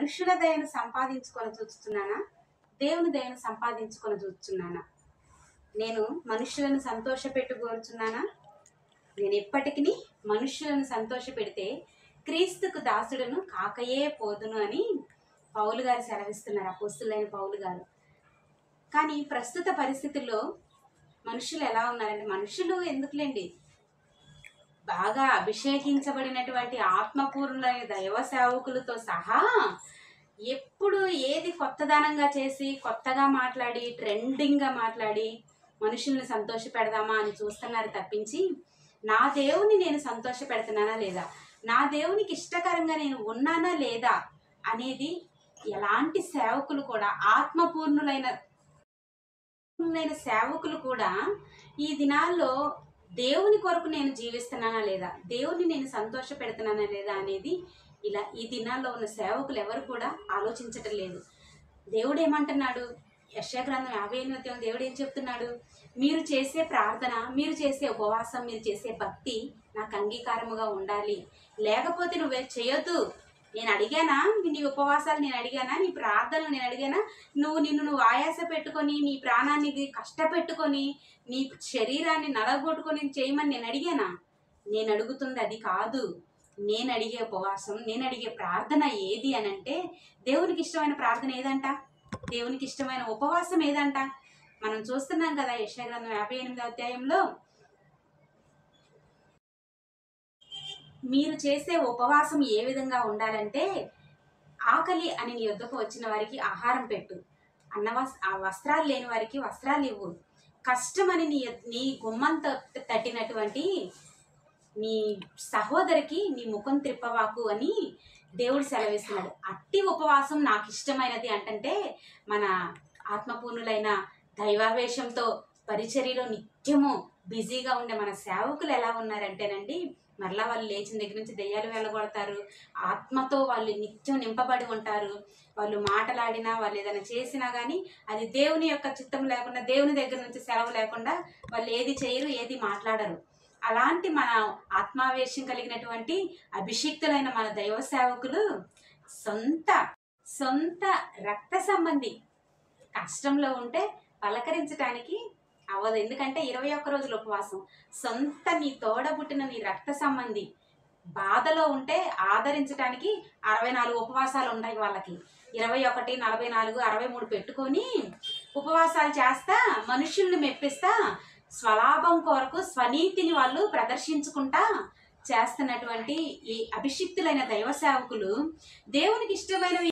మనుషుల దయను సంపాదించుకొని చూస్తున్నానా, దేవుని దయను సంపాదించుకొని చూస్తున్నానా? నేను మనుషులను సంతోషపెట్టు కోరుచున్నానా? నేను ఎప్పటికీ మనుషులను సంతోషపెడితే క్రీస్తుకు దాసుడును కాకయే పోదును అని పౌలు గారు సెలవిస్తున్నారు, అపోస్తులైన పౌలు గారు. కానీ ప్రస్తుత పరిస్థితుల్లో మనుషులు ఎలా ఉన్నారంటే, మనుషులు ఎందుకులేండి, బాగా అభిషేకించబడినటువంటి ఆత్మపూర్ణులైన దైవ సేవకులతో సహా ఎప్పుడు ఏది కొత్తదనంగా చేసి కొత్తగా మాట్లాడి ట్రెండింగ్గా మాట్లాడి మనుషుల్ని సంతోష పెడదామా అని చూస్తున్నారు తప్పించి, నా దేవుని నేను సంతోష పెడుతున్నానా లేదా, నా దేవునికి ఇష్టకరంగా నేను ఉన్నానా లేదా అనేది ఎలాంటి సేవకులు కూడా, ఆత్మపూర్ణులైన సేవకులు కూడా ఈ దినాల్లో దేవుని కొరకు నేను జీవిస్తున్నానా లేదా, దేవుని నేను సంతోష పెడుతున్నానా లేదా అనేది ఇలా ఈ దినాల్లో ఉన్న సేవకులు ఎవరు కూడా ఆలోచించటం లేదు. దేవుడు ఏమంటున్నాడు? యెషయా గ్రంథం 58 దేవుడు ఏం చెప్తున్నాడు? మీరు చేసే ప్రార్థన, మీరు చేసే ఉపవాసం, మీరు చేసే భక్తి నాకు అంగీకారముగా ఉండాలి, లేకపోతే నువ్వే చేయొద్దు. నేను అడిగానా నీ ఉపవాసాలు, నేను అడిగానా నీ ప్రార్థనలు, నేను అడిగానా నిన్ను ఆయాస పెట్టుకొని నీ ప్రాణాన్ని కష్టపెట్టుకొని నీ శరీరాన్ని నలగొట్టుకొని చేయమని నేను అడిగానా? నేను అడుగుతుంది అది కాదు. నేను అడిగే ఉపవాసం, నేను అడిగే ప్రార్థన ఏది అని అంటే, దేవునికి ఇష్టమైన ప్రార్థన ఏదంట? దేవునికి ఇష్టమైన ఉపవాసం ఏదంట? మనం చూస్తున్నాం కదా, యెషయా గ్రంథం 58 మీరు చేసే ఉపవాసం ఏ విధంగా ఉండాలంటే, ఆకలి అని నీ యొద్దకు వచ్చిన వారికి ఆహారం పెట్టు, వస్త్రాలు లేని వారికి వస్త్రాలు ఇవ్వు, కష్టమని నీ గుమ్మం తట్టినటువంటి నీ సహోదరికి నీ ముఖం త్రిప్పవాకు అని దేవుడు సెలవిస్తున్నాడు. అట్టి ఉపవాసం నాకు ఇష్టమైనది అంటే, మన ఆత్మపూర్ణులైన దైవావేశంతో పరిచర్యలో నిత్యము బిజీగా ఉండే మన సేవకులు ఎలా ఉన్నారంటేనండి, మరలా వాళ్ళు లేచిన దగ్గర నుంచి దెయ్యాలు వెళ్ళగొడతారు, ఆత్మతో వాళ్ళు నిత్యం నింపబడి ఉంటారు. వాళ్ళు మాటలాడినా, వాళ్ళు ఏదైనా చేసినా కానీ అది దేవుని యొక్క చిత్తం లేకుండా, దేవుని దగ్గర నుంచి సెలవు లేకుండా వాళ్ళు ఏది చేయరు, ఏది మాట్లాడరు. అలాంటి మన ఆత్మావేశం కలిగినటువంటి అభిషిక్తులైన మన దైవ సేవకులు సొంత రక్త సంబంధి కష్టంలో ఉంటే పలకరించడానికి అవ్వదు. ఎందుకంటే 21 రోజుల ఉపవాసం, సొంత నీ తోడబుట్టిన నీ రక్త సంబంధి బాధలో ఉంటే ఆదరించడానికి 64 ఉపవాసాలు ఉంటాయి వాళ్ళకి. 21, 44, 63 పెట్టుకొని ఉపవాసాలు చేస్తా, మనుషుల్ని మెప్పిస్తా, స్వలాభం కొరకు స్వనీతిని వాళ్ళు ప్రదర్శించుకుంటా చేస్తున్నటువంటి ఈ అభిషిక్తులైన దైవ సేవకులు దేవునికి ఇష్టమైనవి